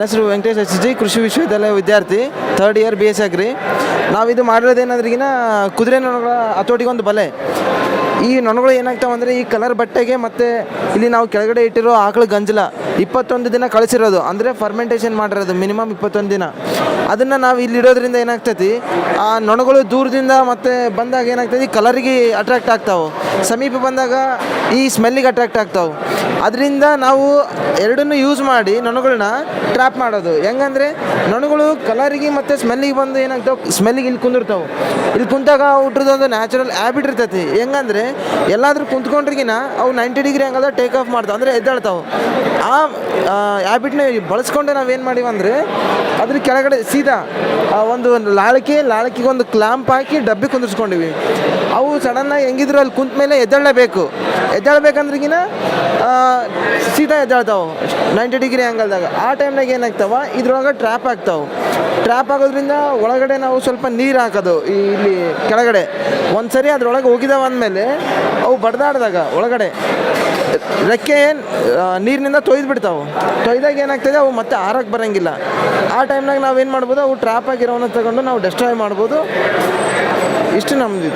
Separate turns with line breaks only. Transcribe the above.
ಹೆಸರು ವೆಂಕಟೇಶ್ HG ಕೃಷಿ ವಿಶ್ವವಿದ್ಯಾಲಯ ವಿದ್ಯಾರ್ಥಿ, ಥರ್ಡ್ ಇಯರ್ BSc ಅಗ್ರಿ. ನಾವಿದು ಮಾಡಿರೋದೇನಾದ್ರಿಗಿನ ಕುದುರೆ ನೊಣಗಳ ಹತೋಟಿಗೆ ಒಂದು ಬಲೆ. ಈ ನೊಣಗಳು ಏನಾಗ್ತಾವೆ ಅಂದರೆ ಈ ಕಲರ್ ಬಟ್ಟೆಗೆ ಮತ್ತು ಇಲ್ಲಿ ನಾವು ಕೆಳಗಡೆ ಇಟ್ಟಿರೋ ಆಕಳು ಗಂಜಲ 21 ದಿನ ಕಳಿಸಿರೋದು, ಅಂದರೆ ಫರ್ಮೆಂಟೇಷನ್ ಮಾಡಿರೋದು ಮಿನಿಮಮ್ 21 ದಿನ. ಅದನ್ನು ನಾವು ಇಲ್ಲಿ ಇಡೋದ್ರಿಂದ ಏನಾಗ್ತೈತಿ, ಆ ನೊಣಗಳು ದೂರದಿಂದ ಮತ್ತು ಬಂದಾಗ ಏನಾಗ್ತೈತಿ ಕಲರಿಗೆ ಅಟ್ರಾಕ್ಟ್ ಆಗ್ತಾವೆ, ಸಮೀಪ ಬಂದಾಗ ಈ ಸ್ಮೆಲ್ಲಿಗೆ ಅಟ್ರಾಕ್ಟ್ ಆಗ್ತಾವೆ. ಅದರಿಂದ ನಾವು ಎರಡನ್ನೂ ಯೂಸ್ ಮಾಡಿ ನೊಣಗಳನ್ನ ಟ್ರ್ಯಾಪ್ ಮಾಡೋದು. ಹೆಂಗಂದರೆ ನೊಣಗಳು ಕಲರಿಗೆ ಮತ್ತು ಸ್ಮೆಲ್ಲಿಗೆ ಬಂದು ಏನಾಗ್ತಾವೆ, ಸ್ಮೆಲ್ಲಿಗೆ ಇಲ್ಲಿ ಕುಂದಿರ್ತಾವೆ. ಇಲ್ಲಿ ಕುಂತಾಗ ಹುಟ್ಟಿದೊಂದು ನ್ಯಾಚುರಲ್ ಹ್ಯಾಬಿಟ್ ಇರ್ತೈತಿ. ಹೆಂಗಂದರೆ ಎಲ್ಲಾದರೂ ಕುಂತ್ಕೊಂಡ್ರಿಗಿನ ಅವು 90 ಡಿಗ್ರಿ ಹಂಗದ ಟೇಕ್ ಆಫ್ ಮಾಡ್ತಾವೆ, ಅಂದರೆ ಎದ್ದೇಳ್ತಾವೆ. ಆ ಹ್ಯಾಬಿಟ್ನ ಬಳಸ್ಕೊಂಡು ನಾವೇನು ಮಾಡೀವಂದರೆ ಅದ್ರ ಕೆಳಗಡೆ ಸೀದಾ ಒಂದು ಲಾಳಕಿಗೆ ಒಂದು ಕ್ಲಾಂಪ್ ಹಾಕಿ ಡಬ್ಬಿ ಕುಂದಿರ್ಸ್ಕೊಂಡಿವಿ. ಅವು ಸಡನ್ನಾಗಿ ಹೆಂಗಿದ್ರು ಅಲ್ಲಿ ಕುಂತ ಮೇಲೆ ಎದ್ದೇಳಬೇಕಂದ್ರಿಗಿನ ಸೀದಾ ಎದ್ದೇಳ್ತಾವೆ 90 ಡಿಗ್ರಿ ಆ್ಯಂಗಲ್ದಾಗ. ಆ ಟೈಮ್ನಾಗ ಏನಾಗ್ತಾವೆ, ಇದ್ರೊಳಗೆ ಟ್ರ್ಯಾಪ್ ಆಗ್ತಾವೆ. ಟ್ರ್ಯಾಪ್ ಆಗೋದ್ರಿಂದ ಒಳಗಡೆ ನಾವು ಸ್ವಲ್ಪ ನೀರು ಹಾಕೋದು ಇಲ್ಲಿ ಕೆಳಗಡೆ. ಒಂದು ಸರಿ ಅದ್ರೊಳಗೆ ಹೋಗಿದಾವೆ ಅಂದಮೇಲೆ ಅವು ಬಡ್ದಾಡಿದಾಗ ಒಳಗಡೆ ರೆಕ್ಕೆ ನೀರಿನಿಂದ ತೊಯ್ದಾಗ ಏನಾಗ್ತದೆ, ಅವು ಮತ್ತೆ ಆರಕ್ಕೆ ಬರೋಂಗಿಲ್ಲ. ಆ ಟೈಮ್ನಾಗ ನಾವೇನು ಮಾಡ್ಬೋದು, ಅವು ಟ್ರ್ಯಾಪ್ ಆಗಿರೋವನ್ನ ತಗೊಂಡು ನಾವು ಡೆಸ್ಟ್ರಾಯ್ ಮಾಡ್ಬೋದು. ಇಷ್ಟು ನಮ್ಮದು.